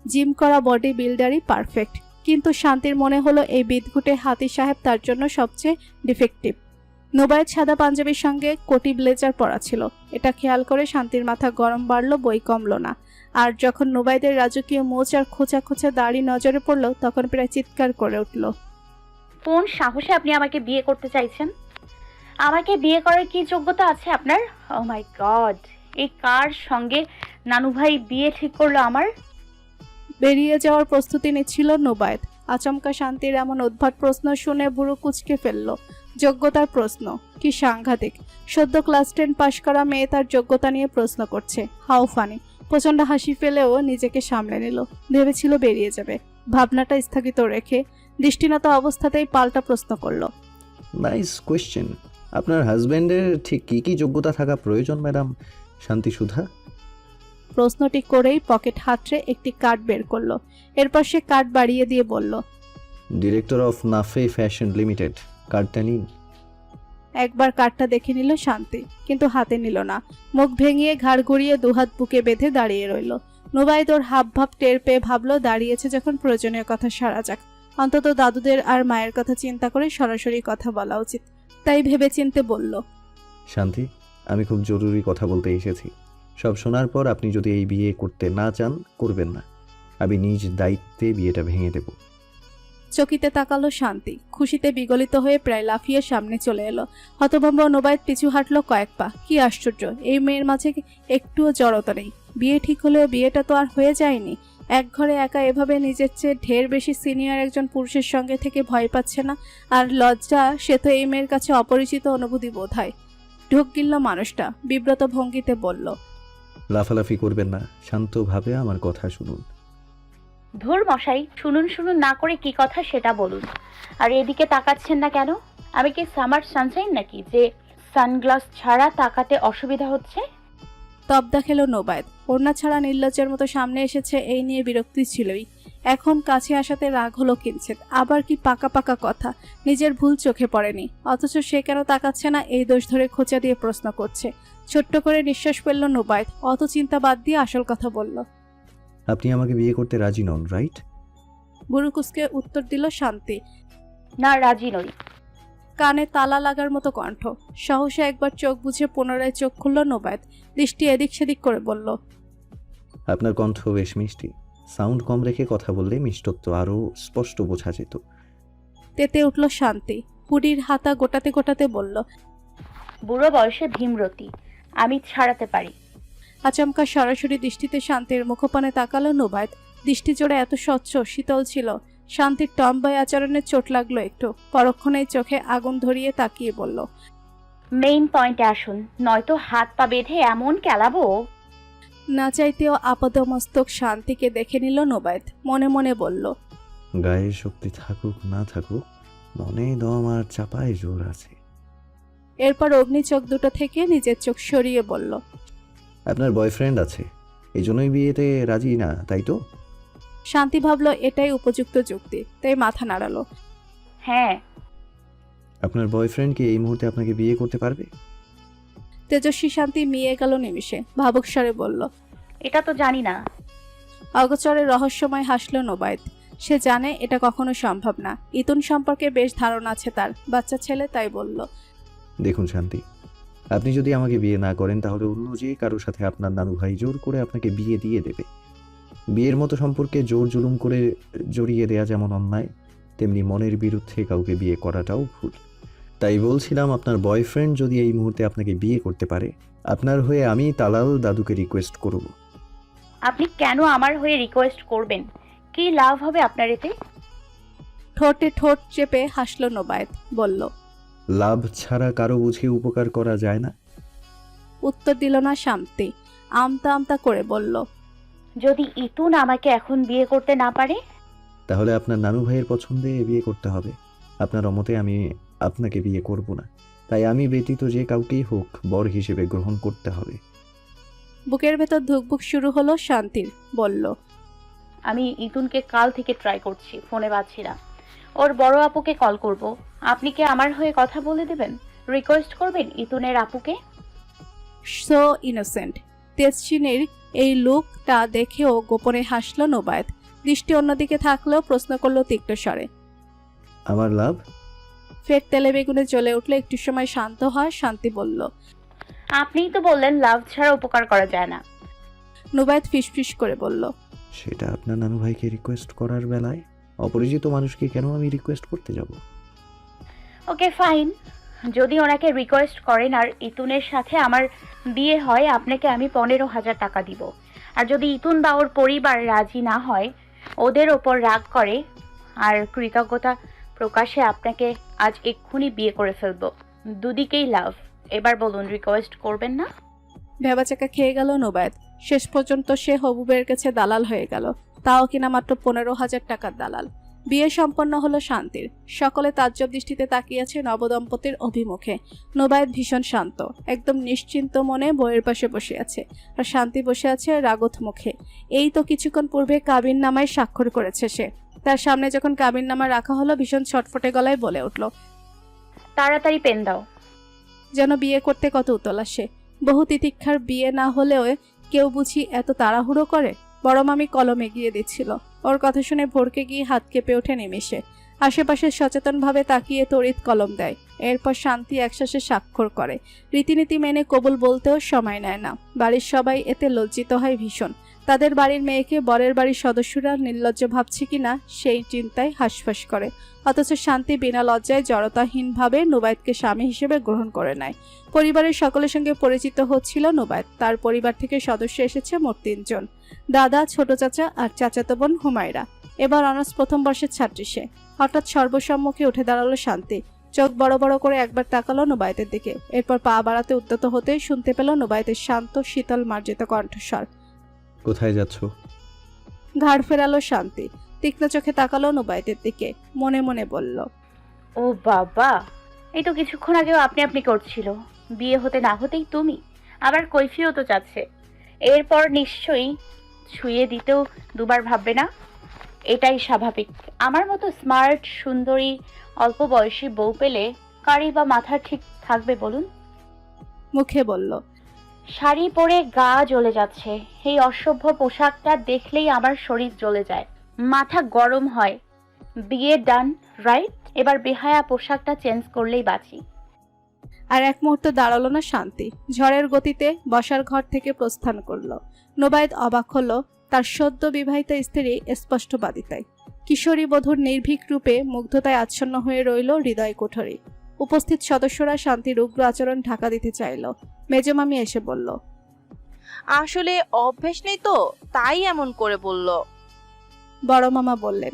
B: জিম করা বডি বিল্ডারই পারফেক্ট। কিন্তু শান্তির মনে হলো এই বিদঘুটে হাতি সাহেব তার জন্য সবচেয়ে ডিফেক্টিভ। নোবাইদ সাদা পাঞ্জাবির সঙ্গে কোটি ব্লেজার পরা ছিল। এটা খেয়াল করে শান্তির মাথা গরম বাড়লো, বই কমলো না। আর যখন নোবাইদের রাজকীয় মোচ আর খোঁচা খোঁচা দাড়ি নজরে পড়লো, তখন প্রায় চিৎকার করে উঠল।
D: কোন সাহসে আপনি আমাকে বিয়ে করতে চাইছেন? আমাকে বিয়ে করার কি যোগ্যতা আছে আপনার? ও মাই গড, এই কার সঙ্গে নানু ভাই বিয়ে ঠিক করলো আমার?
B: বেরিয়ে যাওয়ার প্রস্তুতি নিচ্ছিল নোবায়েদ। আচমকা শান্তির এমন উদ্ভট প্রশ্ন শুনে বুড়ো কুঁচকে ফেলল। যোগ্যতার প্রশ্ন? কি সাংঘাতিক! সদ্য ক্লাস 10 পাশ করা মেয়ে তার যোগ্যতা নিয়ে প্রশ্ন করছে। How funny! প্রচণ্ড হাসি ফেলেও নিজেকে সামলে নিল। ভেবেছিল বেরিয়ে যাবে, ভাবনাটা স্থগিত রেখে দৃষ্টিনত অবস্থাতেই পাল্টা প্রশ্ন করল।
G: Nice question. আপনার হাজবেন্ডের ঠিক কি কি যোগ্যতা থাকা প্রয়োজন ম্যাডাম শান্তি সুধা?
B: প্রশ্নটি করেই পকেট হাতড়ে একটি কার্ড বের করলো। এরপর সে কার্ড বাড়িয়ে দিয়ে বলল,
G: ডিরেক্টর অফ নাফে ফ্যাশন লিমিটেড, কার্ডটা নিন।
B: একবার কার্ডটা দেখে নিল শান্তি, কিন্তু হাতে নিল না। মুখ ভেঙিয়ে ঘাড় ঘুরিয়ে দুহাত বুকে বেঁধে দাঁড়িয়ে রইল। নোবাইদ ওর হাব ভাব টের পেয়ে ভাবলো দাঁড়িয়েছে যখন প্রয়োজনীয় কথা সারা যাক। অন্তত দাদুদের আর মায়ের কথা চিন্তা করে সরাসরি কথা বলা উচিত। তাই ভেবে চিনতে বলল,
G: শান্তি, আমি খুব জরুরি কথা বলতে এসেছি। সব শোনার পর আপনি যদি এই বিয়ে করতে না চান, করবেন না। আমি নিজ দায়িত্বে বিয়েটা ভেঙে দেব।
B: চকিতে তাকালো শান্তি। খুশিতে বিগলিত হয়ে প্রায় লাফিয়ে সামনে চলে এলো। হতভম্ব নোবাইদ পিছু হাঁটলো কয়েক পা। কি আশ্চর্য, এই মেয়ের মাঝে একটুও জড়তা নেই। বিয়ে ঠিক হলেও বিয়েটা তো আর হয়ে যায়নি। এক ঘরে একা এভাবে নিজের চেয়ে ঢের বেশি সিনিয়র একজন পুরুষের সঙ্গে থেকে ভয় পাচ্ছে না। আর লজ্জা, সে তো এই মেয়ের কাছে অপরিচিত অনুভূতি বোধ হয়। ঢুক গিলল মানুষটা, বিব্রত ভঙ্গিতে বলল,
G: লাফালাফি করবেন না, শান্তভাবে আমার কথা শুনুন।
D: ধুর মশাই, শুনুন শুনুন না করে কি কথা সেটা বলুন। আর এদিকে তাকাচ্ছেন না কেন? আমি কি সামার সানশাইন নাকি যে সানগ্লাস ছাড়া তাকাতে অসুবিধা হচ্ছে?
B: তবদা খেল নোবায়েদ। ওড়না ছাড়া নির্লজ্জের মতো সামনে এসেছে, এই নিয়ে বিরক্তি ছিলই। এখন কাছে আসাতে রাগ হলো কিঞ্চিত। আবার কি পাকা পাকা কথা! নিজের ভুল চোখে পড়েনি, অথচ সে কেন তাকাচ্ছে না এই দোষ ধরে খোঁচা দিয়ে প্রশ্ন করছে। ছোট্ট করে নিঃশ্বাস ফেলল নোবায়েদ। অত চিন্তা বাদ দিয়ে আসল কথা বলল,
G: আপনি আমাকে বিয়ে করতে রাজি নন, রাইট?
B: বুড়ুকুসকে উত্তর দিল শান্তি।
D: না, রাজি নই।
B: কানে তালা লাগার মতো কণ্ঠ। সহসা একবার চোখ বুঝে পুনরায় চোখ খুলল নোবায়েদ। দৃষ্টি এদিক সেদিক করে বলল,
G: আপনার কণ্ঠ বেশ মিষ্টি। সাউন্ড কম রেখে কথা বললে মিষ্টত্ব আরও স্পষ্ট বোঝা যেত।
B: তেতে উঠল শান্তি। হুডির হাতা গোটাতে গোটাতে বলল,
D: বুড়ো বয়সে ভীমরতি, আমি ছাড়াতে পারি।
B: আচমকা সরাসরি দৃষ্টিতে শান্তির মুখপানে তাকালো নোবায়েদ। দৃষ্টি জোড়া এত স্বচ্ছ শীতল ছিল। শান্তির টম্বাই আচরণে চোট লাগলো একটু। পরক্ষণেই চোখে আগুন ধরিয়ে তাকিয়ে বলল,
D: মেইন পয়েন্টে আসুন, নয়তো হাত পা বেঁধে এমন কেলাবো।
B: না চাইতেও আপাদমস্তক শান্তিকে দেখে নিল নোবায়েদ। মনে মনে বলল,
G: গায়ে শক্তি থাকুক না থাকুক, মনে দম আর চাপায় জোর আছে।
B: এরপর অগ্নি চোখ দুটো থেকে নিজের চোখ সরিয়ে বলল,
G: আপনার বয়ফ্রেন্ড আছে, এই জন্যই বিয়েতে রাজি না, তাই তো?
B: শান্তি ভাবল এটাই উপযুক্ত যুক্তি, তাই মাথা নাড়ালো।
D: হ্যাঁ।
G: আপনার বয়ফ্রেন্ড কি এই মুহূর্তে আপনাকে বিয়ে করতে পারবে?
B: তেজস্বী শান্তি মিয়ে গেল নিমিষে, ভাবুক স্বরে বলল।
D: এটা তো জানি না।
B: অগোচরে রহস্যময় হাসল নোবায়েত। সে জানে এটা কখনো সম্ভব না। ইতুন সম্পর্কে বেশ ধারণা আছে তার, বাচ্চা ছেলে, তাই বলল।
G: দেখুন শান্তি, আপনি যদি আমাকে বিয়ে না করেন তাহলে অন্য যে কারোর সাথে আপনার নানু ভাই জোর করে আপনাকে বিয়ে দিয়ে দেবে। বিয়ের মতো সম্পর্কে জোর জুলুম করে জড়িয়ে দেয়া যেমন অন্যায়, তেমনি মনের বিরুদ্ধে কাউকে বিয়ে করাটাও ভুল। তাই বলছিলাম, আপনার বয়ফ্রেন্ড যদি এই মুহূর্তে আপনাকে বিয়ে করতে পারে, আপনার হয়ে আমি তালাল দাদুকে রিকোয়েস্ট করব।
D: আপনি কেন আমার হয়ে রিকোয়েস্ট করবেন? কি লাভ হবে আপনার এতে?
B: ঠোঁটে ঠোঁট চেপে হাসল নোবায়েত, বলল।
G: লাভ ছাড়া কারো বুঝে উপকার করা যায় না।
B: উত্তর দিল না শান্তি, আমতা আমতা করে বলল।
D: যদি ইতুন আমাকে এখন বিয়ে করতে না পারে?
G: তাহলে আপনার নানু ভাইয়ের পছন্দে বিয়ে করতে হবে। আপনার অমতে আমি আপনাকে বিয়ে করব না, তাই আমি ব্যতীত যে কাউকেই হোক বর হিসেবে গ্রহণ করতে হবে।
B: বুকের ভেতর ধুকবুক শুরু হলো শান্তির, বলল।
D: আমি ইতুনকে কাল থেকে ট্রাই করছি, ফোনে পাচ্ছি না। ওর বড় আপুকে কল করব। আপনি কি আমার হয়ে কথা বলে দেবেন? রিকোয়েস্ট করবেন ইতুনের আপুকে।
B: So innocent. তেজস্বিনীর এই লুকটা দেখেও গোপনে হাসল নোবায়েত। দৃষ্টি অন্যদিকে থাকলেও প্রশ্ন করলো তীক্ষ্ণ স্বরে।
G: আমার লাভ?
B: ফের তেলে বেগুনে জ্বলে উঠলে একটু সময় শান্ত হয়, শান্তি বলল।
D: আপনিই তো বললেন লাভ ছাড়া উপকার করা যায় না।
B: নোবায়েত ফিসফিস করে বলল।
G: সেটা আপনার নানু ভাইকে রিকোয়েস্ট করার বেলায়, অপরিচিত মানুষকে কেন আমি রিকোয়েস্ট করতে যাব?
D: ওকে ফাইন, যদি ওনাকে রিকোয়েস্ট করেন আর ইতুনের সাথে আমার বিয়ে হয়, আপনাকে আমি 15,000 টাকা দিব। আর যদি ইতুন বা ওর পরিবার রাজি না হয়, ওদের ওপর রাগ করে আর কৃতজ্ঞতা প্রকাশে আপনাকে আজ এক্ষুনি বিয়ে করে ফেলবো। দুদিকেই লাভ। এবার বলুন, রিকোয়েস্ট করবেন না?
B: ভেবাচাকা খেয়ে গেল নোবায়েত। শেষ পর্যন্ত সে হবুবের কাছে দালাল হয়ে গেল, তাও কিনা মাত্র 15,000 টাকার দালাল। বিয়ে সম্পন্ন হলো শান্তির। সকলে তাজ্জব দৃষ্টিতে তাকিয়েছে নবদম্পতির অভিমুখে। নোবায়েত ভীষণ শান্ত, একদম নিশ্চিন্ত মনে বইয়ের পাশে বসে আছে, আর শান্তি বসে আছে রাগত মুখে। এই তো কিছুক্ষণ পূর্বে কাবিননামায় স্বাক্ষর করেছে সে। তার সামনে যখন কাবিননামা রাখা হলো, ভীষণ ছটফটে গলায় বলে উঠল,
D: তাড়াতাড়ি পেন দাও।
B: যেন বিয়ে করতে কত উতলা সে। বহু তিতিক্ষার বিয়ে না হলেও কেউ বুঝি এত তাড়াহুড়ো করে? বড় মামি কলম এগিয়ে দিচ্ছিল। ওর কথা শুনে ভরকে গিয়ে হাত কেঁপে ওঠে নিমেষে। আশেপাশে সচেতনভাবে তাকিয়ে তড়িৎ কলম দেয়। এরপর শান্তি একশ্বাসে স্বাক্ষর করে। রীতিনীতি মেনে কবুল বলতেও সময় নেয় না। বাড়ির সবাই এতে লজ্জিত হয় ভীষণ। তাদের বাড়ির মেয়েকে বরের বাড়ির সদস্যরা নির্লজ্জ ভাবছে কিনা সেই চিন্তায় হাঁসফাঁস করে। অথচ শান্তি বিনা লজ্জায় জড়তাহীনভাবে নোবায়েতকে স্বামী হিসেবে গ্রহণ করে নেয়। পরিবারের সকলের সঙ্গে পরিচিত হচ্ছিল নোবায়েত। তার পরিবার থেকে সদস্য এসেছে মোট 3 জন, দাদা, ছোট চাচা আর চাচাতো বোন হুমায়রা। এবার অনার্স প্রথম বর্ষের ছাত্রী সে। হঠাৎ সর্বসম্মুখে উঠে দাঁড়ালো শান্তি। চোখ বড় বড় করে একবার তাকালো নোবায়েতের দিকে, এরপর পা বাড়াতে উদ্যত হতেই শুনতে পেল নোবায়েতের শান্ত শীতল মার্জিত কণ্ঠস্বর।
G: কোথায় যাচ্ছ?
B: ঘাড় ফেরালো শান্তি, তীক্ষ্ণ চোখে তাকালো নোবায়েতের দিকে, মনে মনে বলল,
D: ও বাবা, এই তো কিছুক্ষণ আগেও আপনি আপনি করছিল, বিয়ে হতে না হতেই তুমি আবার কৈফিও তো চাচ্ছে। এরপর নিশ্চয়ই ছুঁয়ে দিতেও দুবার ভাববে না। এটাই স্বাভাবিক। আমার মতো স্মার্ট সুন্দরী অল্প বয়সী বউ পেলে কারি বা মাথা ঠিক থাকবে বলুন?
B: মুখে বলল,
D: শাড়ি পরে গা জ্বলে যাচ্ছে। এই অসভ্য পোশাকটা দেখলেই আমার শরীর জ্বলে যায়, মাথা গরম হয়। বিয়ে ডান, রাইট? এবার বেহায়া পোশাকটা চেঞ্জ করলেই বাঁচি।
B: আর এক মুহূর্ত দাঁড়ালো না শান্তি। ঝড়ের গতিতে বসার ঘর থেকে প্রস্থান করলো। নোবায়েত অবাক হলো তার সদ্য বিবাহিত স্ত্রী স্পষ্টবাদিতায়। কিশোরী বধূর নির্ভীক রূপে মুগ্ধতায় আচ্ছন্ন হয়ে রইল হৃদয় কোঠরি। উপস্থিত সদস্যরা শান্তির উগ্র আচরণ ঢাকা দিতে চাইল। মেজমামি এসে বলল,
C: আসলে অভ্যেস নেই তো, তাই এমন করে বলল।
B: বড় মামা বললেন,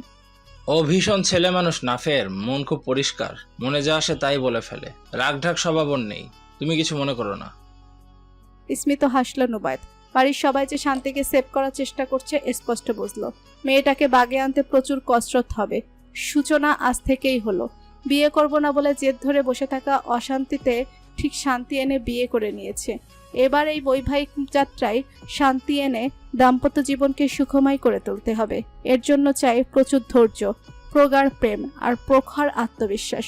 J: ও ভীষণ ছেলে মানুষ নাফের, মন খুব পরিষ্কার, মনে যা আসে তাই বলে ফেলে, রাগঢাক স্বভাব ওর নেই, তুমি কিছু মনে করো না।
B: স্মিত হাসল নোবায়েত। বাড়ির সবাই যে শান্তিকে সেভ করার চেষ্টা করছে স্পষ্ট বুঝলো। মেয়েটাকে বাগে আনতে প্রচুর কসরত হবে। সূচনা আজ থেকেই হলো। বিয়ে করব না বলে জেদ ধরে বসে থাকা অশান্তিতে ঠিক শান্তি এনে বিয়ে করে নিয়েছে। এবার এই বৈবাহিক যাত্রায় শান্তি এনে দাম্পত্য জীবনকে সুখময় করে তুলতে হবে। এর জন্য চাই প্রচুর ধৈর্য, প্রগাঢ় প্রেম আর প্রখর আত্মবিশ্বাস।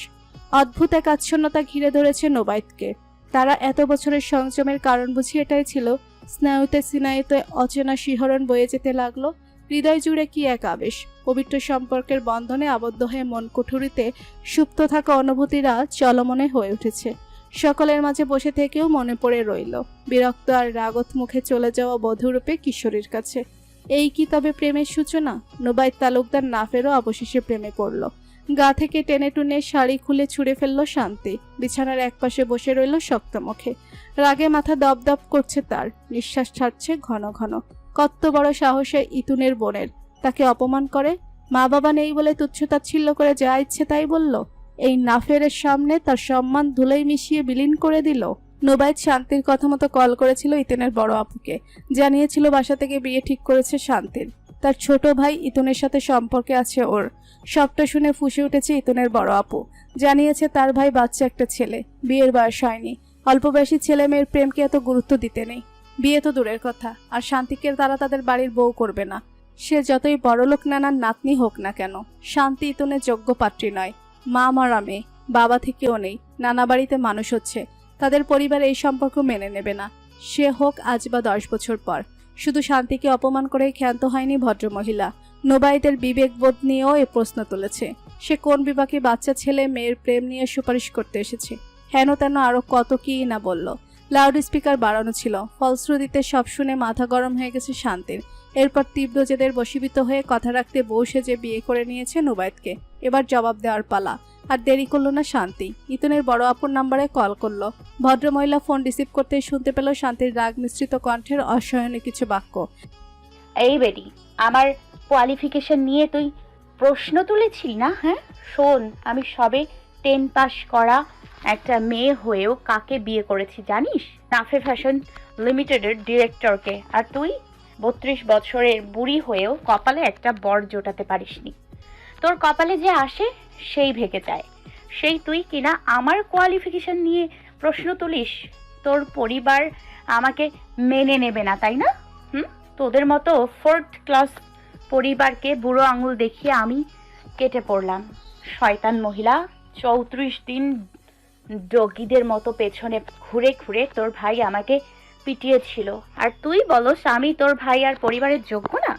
B: অদ্ভুত এক আচ্ছন্নতা ঘিরে ধরেছে নোবাইতকে। তারা এত বছরের সংযমের কারণ বুঝি এটাই ছিল। স্নায়ুতে সিনায়ুতে অচেনা শিহরণ বয়ে যেতে লাগলো। হৃদয় জুড়ে কি এক আবেশ। পবিত্র সম্পর্কের বন্ধনে আবদ্ধ হয়ে মন কুঠুরিতে সুপ্ত থাকা অনুভূতিরা চলমনে হয়ে উঠেছে। সকলের মাঝে বসে থেকেও মনে পড়ে রইল বিরক্ত আর রাগত মুখে চলে যাওয়া বধূরূপে কিশোরীর কাছে। এই কি তবে প্রেমের সূচনা? নোবাইত তালুকদার নাফেরও অবশেষে প্রেমে পড়ল। গা থেকে টেনে টুনে শাড়ি খুলে ছুঁড়ে ফেলল শান্তি। বিছানার একপাশে বসে রইল শক্ত মুখে। রাগে মাথা দপদপ করছে তার, নিঃশ্বাস ছাড়ছে ঘন ঘন। কত বড় সাহসে ইতুনের বোনের তাকে অপমান করে। মা বাবা নেই বলে তুচ্ছতাচ্ছিল্য করে যা ইচ্ছে তাই বলল। এই নাফেরের সামনে তার সম্মান ধুলোয় মিশিয়ে বিলীন করে দিল। নোবাইত শান্তির কথা মতো কল করেছিল ইতুনের বড় আপুকে। জানিয়েছিল বাসা থেকে বিয়ে ঠিক করেছে শান্তির। তার ছোট ভাই ইতুনের সাথে সম্পর্কে আছে ওর। সবটা শুনে ফুঁসে উঠেছে ইতুনের বড় আপু। জানিয়েছে তার ভাই বাচ্চা একটা ছেলে, বিয়ের বয়স হয়নি। অল্প বয়সী ছেলে মেয়ের প্রেমকে এত গুরুত্ব দিতে নেই। বিয়ে তো দূরের কথা, আর শান্তিকে তারা তাদের বাড়ির বউ করবে না। সে যতই বড়লোক নানার নাতনি হোক না কেন, শান্তি ইতুনের যোগ্য পাত্রী নয়। মা মারা মেয়ে, বাবা থেকেও নেই, নানা বাড়িতে মানুষ হচ্ছে। তাদের পরিবার এই সম্পর্ক মেনে নেবে না, সে হোক আজ বা 10 বছর পর। শুধু শান্তিকে অপমান করেই ক্ষান্ত হয়নি ভদ্রমহিলা, নোবাইতের বিবেকবোধ নিয়েও এ প্রশ্ন তুলেছে। সে কোন বিভাগে বাচ্চা ছেলে মেয়ের প্রেম নিয়ে সুপারিশ করতে এসেছে? হেন তেন আরো কত কি না বলল। লাউড স্পিকার বাড়ানো ছিল। ফলশ্রুতিতে সব শুনে মাথা গরম হয়ে গেছে শান্তির। এরপর তীব্র জেদের বশীভূত হয়ে কথা রাখতে বউ সেজে বিয়ে করে নিয়েছে নোবাইতকে। এবার জবাব দেওয়ার পালা। আর দেরি করলো না শান্তি। ইতুনের বড় আপুর নাম্বারে কল করলো। ভদ্রমহিলা ফোন রিসিভ করতে শুনতে পেল শান্তির রাগ মিশ্রিত কণ্ঠের অসহনীয় কিছু বাক্য।
D: এই বেডি, আমার কোয়ালিফিকেশন নিয়ে তুই প্রশ্ন তুলেছিলি না? হ্যাঁ শোন, আমি সবে 10 পাস করা একটা মেয়ে হয়েও কাকে বিয়ে করেছি জানিস? নাফে ফ্যাশন লিমিটেডের ডিরেক্টরকে। আর তুই 32 বছরের বুড়ি হয়েও কপালে একটা বর জোটাতে পারিসনি। তোর কপালে যে আসে সেই ভেগে যায়। সেই তুই কিনা আমার কোয়ালিফিকেশন নিয়ে প্রশ্ন তুলিস? তোর পরিবার আমাকে মেনে নেবে না, তাই না? তোদের মতো 4th ক্লাস পরিবারকে বুড়ো আঙুল দেখিয়ে আমি কেটে পড়লাম। শয়তান মহিলা, 34 দিন ডগিদের মতো পেছনে ঘুরে ঘুরে তোর ভাই আমাকে পিটিয়েছিল। আর তুই বলস আমি তোর ভাই আর পরিবারের যোগ্য না?